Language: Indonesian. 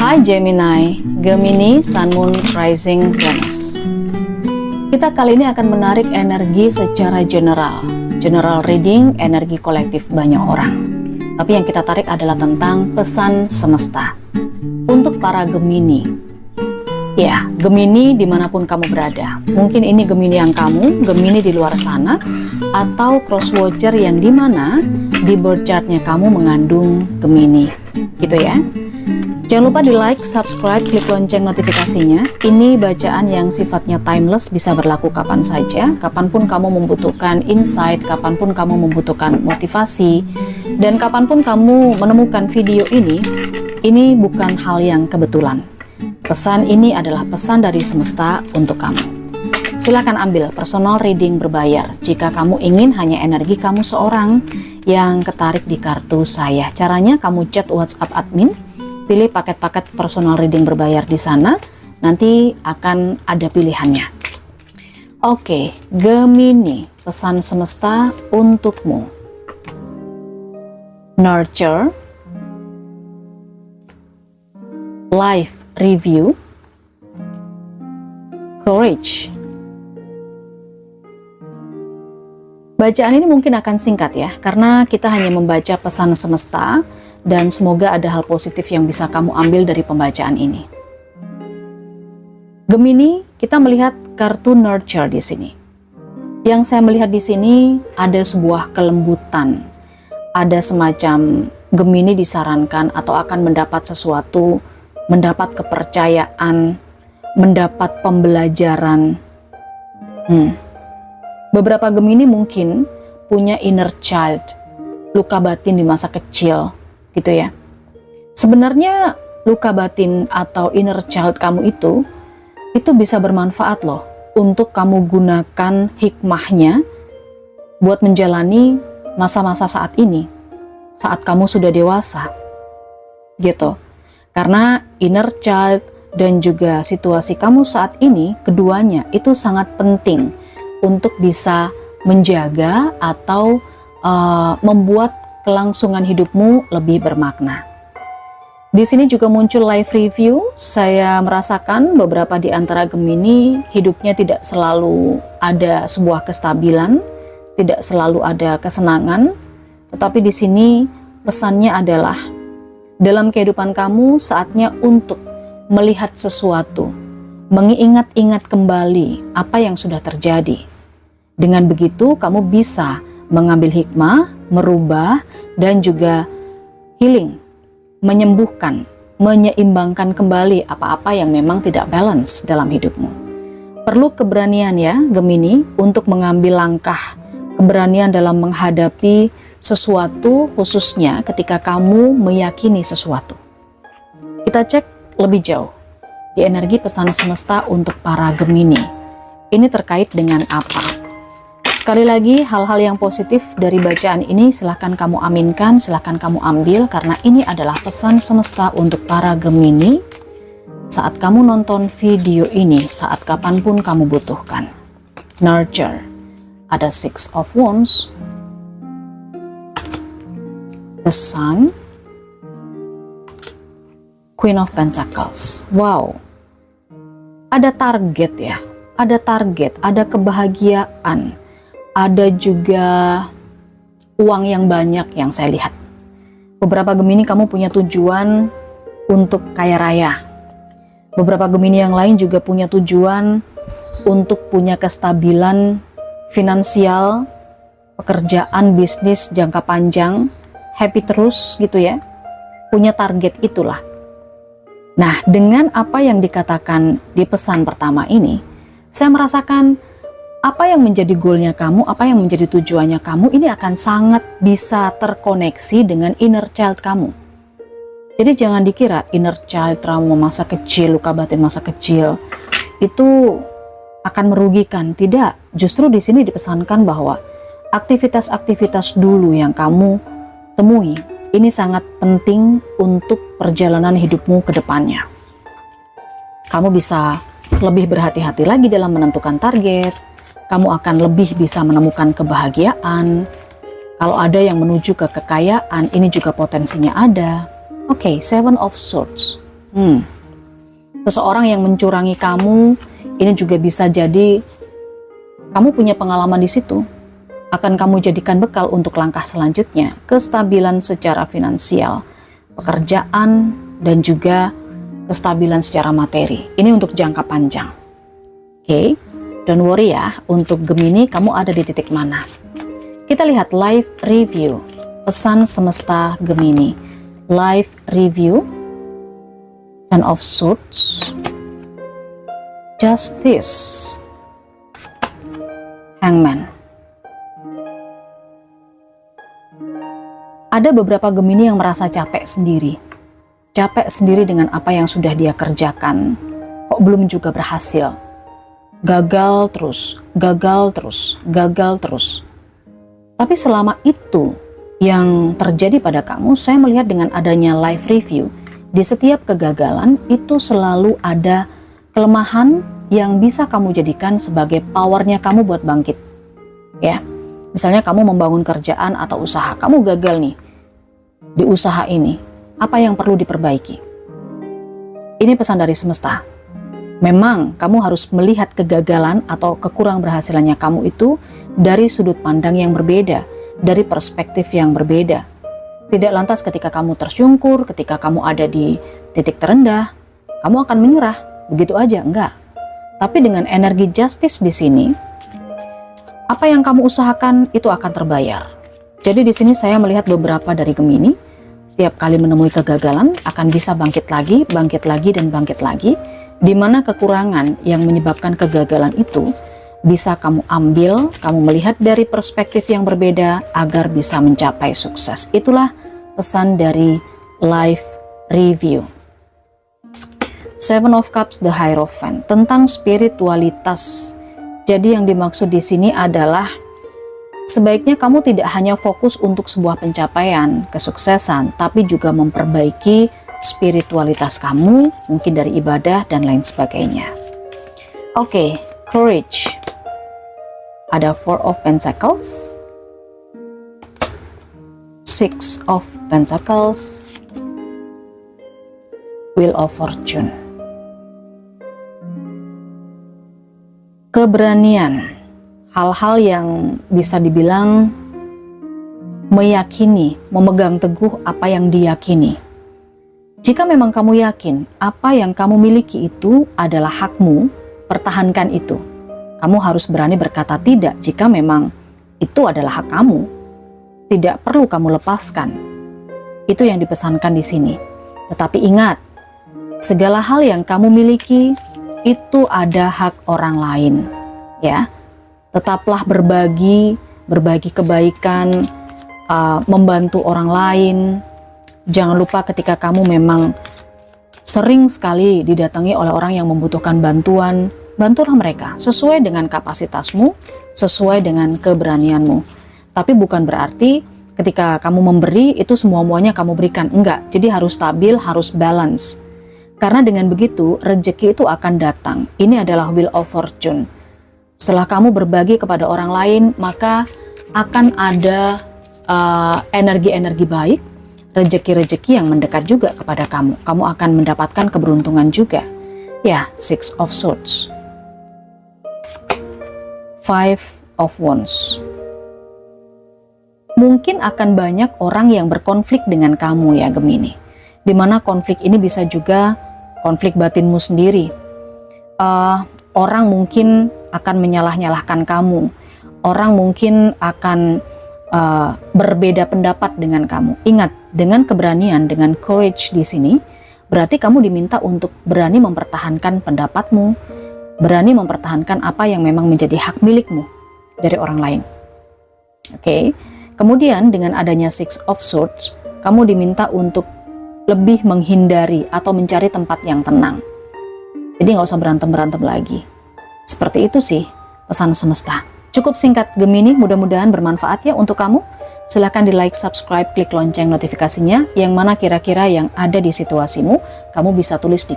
Hai Gemini, Gemini, Sun, Moon, Rising, Venus. Kita kali ini akan menarik energi secara general reading, energi kolektif banyak orang. Tapi yang kita tarik adalah tentang pesan semesta untuk para Gemini. Ya, Gemini dimanapun kamu berada. Mungkin ini Gemini yang kamu, Gemini di luar sana, atau cross watcher yang dimana di birth chartnya kamu mengandung Gemini, gitu ya. Jangan lupa di like, subscribe, klik lonceng notifikasinya. Ini bacaan yang sifatnya timeless, bisa berlaku kapan saja, kapanpun kamu membutuhkan insight, kapanpun kamu membutuhkan motivasi, dan kapanpun kamu menemukan video ini bukan hal yang kebetulan. Pesan ini adalah pesan dari semesta untuk kamu. Silakan ambil personal reading berbayar jika kamu ingin hanya energi kamu seorang yang ketarik di kartu saya. Caranya kamu chat WhatsApp admin, pilih paket-paket personal reading berbayar di sana, nanti akan ada pilihannya. Oke, Gemini, pesan semesta untukmu. Nurture, life review, courage. Bacaan ini mungkin akan singkat ya, karena kita hanya membaca pesan semesta, dan semoga ada hal positif yang bisa kamu ambil dari pembacaan ini. Gemini, kita melihat kartu nurture di sini. Yang saya melihat di sini ada sebuah kelembutan. Ada semacam Gemini disarankan atau akan mendapat sesuatu, mendapat kepercayaan, mendapat pembelajaran. Beberapa Gemini mungkin punya inner child, luka batin di masa kecil, gitu ya. Sebenarnya luka batin atau inner child kamu itu bisa bermanfaat loh untuk kamu gunakan hikmahnya buat menjalani masa-masa saat ini, saat kamu sudah dewasa, gitu. Karena inner child dan juga situasi kamu saat ini, keduanya itu sangat penting untuk bisa menjaga atau membuat kelangsungan hidupmu lebih bermakna. Di sini juga muncul life review. Saya merasakan beberapa di antara Gemini hidupnya tidak selalu ada sebuah kestabilan, tidak selalu ada kesenangan, tetapi di sini pesannya adalah dalam kehidupan kamu saatnya untuk melihat sesuatu, mengingat-ingat kembali apa yang sudah terjadi. Dengan begitu kamu bisa mengambil hikmah, merubah, dan juga healing, menyembuhkan, menyeimbangkan kembali apa-apa yang memang tidak balance dalam hidupmu. Perlu keberanian ya Gemini untuk mengambil langkah, keberanian dalam menghadapi sesuatu, khususnya ketika kamu meyakini sesuatu. Kita cek lebih jauh di energi pesan semesta untuk para Gemini. Ini terkait dengan apa? Sekali lagi, hal-hal yang positif dari bacaan ini silahkan kamu aminkan, silahkan kamu ambil, karena ini adalah pesan semesta untuk para Gemini saat kamu nonton video ini, saat kapanpun kamu butuhkan. Nurture, ada Six of Wands, the Sun, Queen of Pentacles. Wow, ada target ya, ada target, ada kebahagiaan, ada juga uang yang banyak yang saya lihat. Beberapa Gemini kamu punya tujuan untuk kaya raya. Beberapa Gemini yang lain juga punya tujuan untuk punya kestabilan finansial, pekerjaan, bisnis jangka panjang, happy terus gitu ya. Punya target itulah. Nah, dengan apa yang dikatakan di pesan pertama ini, saya merasakan apa yang menjadi goalnya kamu, apa yang menjadi tujuannya kamu, ini akan sangat bisa terkoneksi dengan inner child kamu. Jadi jangan dikira inner child, trauma masa kecil, luka batin masa kecil, itu akan merugikan. Tidak, justru di sini dipesankan bahwa aktivitas-aktivitas dulu yang kamu temui, ini sangat penting untuk perjalanan hidupmu ke depannya. Kamu bisa lebih berhati-hati lagi dalam menentukan target. Kamu akan lebih bisa menemukan kebahagiaan. Kalau ada yang menuju ke kekayaan, ini juga potensinya ada. Oke, Seven of Swords. Seseorang yang mencurangi kamu, ini juga bisa jadi kamu punya pengalaman di situ. Akan kamu jadikan bekal untuk langkah selanjutnya, kestabilan secara finansial, pekerjaan, dan juga kestabilan secara materi. Ini untuk jangka panjang. Oke, don't worry ya, untuk Gemini kamu ada di titik mana. Kita lihat life review, pesan semesta Gemini. Life review, Ten of Swords, Justice, Hangman. Ada beberapa Gemini yang merasa capek sendiri dengan apa yang sudah dia kerjakan, kok belum juga berhasil. Gagal terus. Tapi selama itu yang terjadi pada kamu, saya melihat dengan adanya life review, di setiap kegagalan itu selalu ada kelemahan yang bisa kamu jadikan sebagai powernya kamu buat bangkit. Ya, misalnya kamu membangun kerjaan atau usaha, kamu gagal nih di usaha ini, apa yang perlu diperbaiki? Ini pesan dari semesta. Memang kamu harus melihat kegagalan atau kekurang berhasilannya kamu itu dari sudut pandang yang berbeda, dari perspektif yang berbeda. Tidak lantas ketika kamu tersyukur, ketika kamu ada di titik terendah, kamu akan menyerah, begitu aja, enggak. Tapi dengan energi justice di sini, apa yang kamu usahakan itu akan terbayar. Jadi di sini saya melihat beberapa dari Gemini, setiap kali menemui kegagalan akan bisa bangkit lagi, dan bangkit lagi, di mana kekurangan yang menyebabkan kegagalan itu bisa kamu ambil, kamu melihat dari perspektif yang berbeda agar bisa mencapai sukses. Itulah pesan dari life review. Seven of Cups, the Hierophant, tentang spiritualitas. Jadi yang dimaksud di sini adalah sebaiknya kamu tidak hanya fokus untuk sebuah pencapaian, kesuksesan, tapi juga memperbaiki spiritualitas kamu, mungkin dari ibadah dan lain sebagainya. Oke, courage. Ada Four of Pentacles, Six of Pentacles, Wheel of Fortune. Keberanian, hal-hal yang bisa dibilang meyakini, memegang teguh apa yang diyakini. Jika memang kamu yakin apa yang kamu miliki itu adalah hakmu, pertahankan itu. Kamu harus berani berkata tidak jika memang itu adalah hak kamu. Tidak perlu kamu lepaskan. Itu yang dipesankan di sini. Tetapi ingat, segala hal yang kamu miliki itu ada hak orang lain. Ya, tetaplah berbagi kebaikan, membantu orang lain. Jangan lupa ketika kamu memang sering sekali didatangi oleh orang yang membutuhkan bantuan, bantulah mereka sesuai dengan kapasitasmu, sesuai dengan keberanianmu. Tapi bukan berarti ketika kamu memberi itu semua-muanya kamu berikan. Enggak, jadi harus stabil, harus balance. Karena dengan begitu rezeki itu akan datang. Ini adalah Wheel of Fortune. Setelah kamu berbagi kepada orang lain, maka akan ada energi-energi baik, rezeki-rezeki yang mendekat juga kepada kamu. Kamu akan mendapatkan keberuntungan juga. Ya, Six of Swords. Five of Wands. Mungkin akan banyak orang yang berkonflik dengan kamu ya Gemini. Dimana konflik ini bisa juga konflik batinmu sendiri. Orang mungkin akan menyalah-nyalahkan kamu. Orang mungkin akan berbeda pendapat dengan kamu. Ingat, dengan keberanian, dengan courage di sini, berarti kamu diminta untuk berani mempertahankan pendapatmu, berani mempertahankan apa yang memang menjadi hak milikmu dari orang lain. Oke. Kemudian dengan adanya Six of Swords, kamu diminta untuk lebih menghindari atau mencari tempat yang tenang. Jadi nggak usah berantem-berantem lagi. Seperti itu sih pesan semesta. Cukup singkat Gemini, mudah-mudahan bermanfaat ya untuk kamu. Silahkan di like, subscribe, klik lonceng notifikasinya. Yang mana kira-kira yang ada di situasimu, kamu bisa tulis di